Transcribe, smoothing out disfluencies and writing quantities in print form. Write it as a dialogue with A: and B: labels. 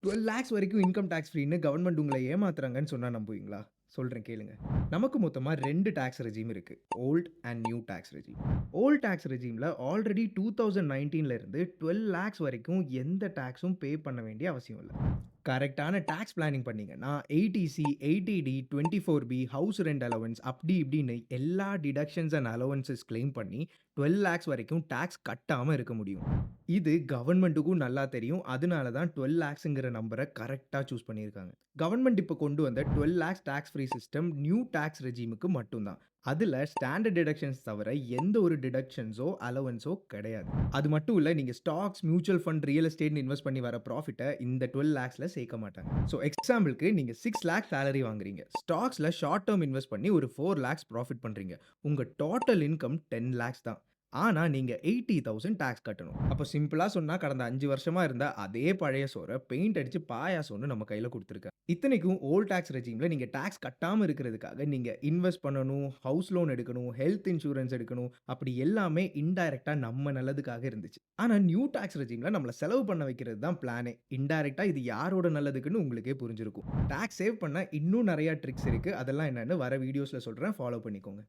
A: 12 லேக்ஸ் வரைக்கும் income tax ஃப்ரீன்னு government உங்கள ஏமாத்துறாங்கன்னு சொன்னா நம்புவீங்களா? சொல்றேன் கேளுங்க. நமக்கு மொத்தமா 2 டாக்ஸ் ரெஜிம் இருக்கு. Old and new tax regime. Old tax ரெஜிம்ல ஆல்ரெடி 2019ல இருந்து 12 லேக்ஸ் வரைக்கும் எந்த டாக்ஸும் பே பண்ண வேண்டிய அவசியம் இல்ல. கரெக்ட்டான டாக்ஸ் பிளானிங் பண்ணீங்கன்னா, 80சி, 80டி, 24பி, ஹவுஸ் ரென்ட் அலோவன்ஸ் அப்படி இப்படின்னு எல்லா டிடக்ஷன்ஸ் அண்ட் அலோவன்ஸஸ் கிளைம் பண்ணி 12 லேக்ஸ் வரைக்கும் டாக்ஸ் கட்டாம இருக்க முடியும். இது கவர்ன்மென்ட்டுக்கும் நல்லா தெரியும். அதனால தான் 12 லேக்ஸ்ங்கிற நம்பர கரெக்ட்டா சூஸ் பண்ணியிருக்காங்க. கவர்ன்மென்ட் இப்ப கொண்டு வந்த 12 lakhs tax free system new tax ரெஜிமுக்கு மட்டும் தான். அதுல ஸ்டாண்டர்ட் டிடக்ஷன்ஸ் தவிர எந்த ஒரு டிடக்ஷன்ஸோ, அலோவன்ஸோ கிடையாது. அது மட்டும் இல்ல, நீங்க ஸ்டாக்ஸ், மியூச்சுவல் ஃபண்ட், ரியல் எஸ்டேட்ன்னு இன்வெஸ்ட் பண்ணி வர ப்ராஃபிட்ட இந்த 12 லேக்ஸ்ல சேர்க்க மாட்டாங்க. ஸோ எக்ஸாம்பிள்க்கு நீங்க 6 லேக்ஸ் சேலரி வாங்குறீங்க. ஸ்டாக்ஸ்ல ஷார்ட் டெர்ம் இன்வெஸ்ட் பண்ணி ஒரு 4 லேக்ஸ் ப்ராஃபிட் பண்றீங்க. உங்க டோட்டல் இன்கம் 10 லேக்ஸ் தான். ஆனா நீங்க 80,000 டாக்ஸ் கட்டணும். அப்ப சிம்பிளா சொன்னா கடந்த 5 வருஷமா இருந்த அதே பழைய சோற பெயிண்ட் அடிச்சு பாயாசம்னு நம்ம கையில குடுத்துருக்காங்க. இத்தனைக்கும் ஓல்ட் டாக்ஸ் ரெஜிம்ல நீங்க டாக்ஸ் கட்டாம இருக்கிறதுக்காக நீங்க இன்வெஸ்ட் பண்ணணும், ஹவுஸ் லோன் எடுக்கணும், ஹெல்த் இன்சூரன்ஸ் எடுக்கணும். அப்படி எல்லாமே இன்டைரக்ட்டா நம்ம நல்லதுக்காக இருந்துச்சு. ஆனா நியூ டாக்ஸ் ரெஜிம்ல நம்மள செலவு பண்ண வைக்கிறது தான் பிளானே. இன்டைரக்ட்டா இது யாரோட நல்லதுக்குன்னு உங்களுக்கே புரிஞ்சிருக்கும். டாக்ஸ் சேவ் பண்ண இன்னும் நெறைய ட்ரிக்ஸ் இருக்கு. அதெல்லாம் என்னன்னு வர வீடியோஸ்ல சொல்றேன். ஃபாலோ பண்ணிக்கோங்க.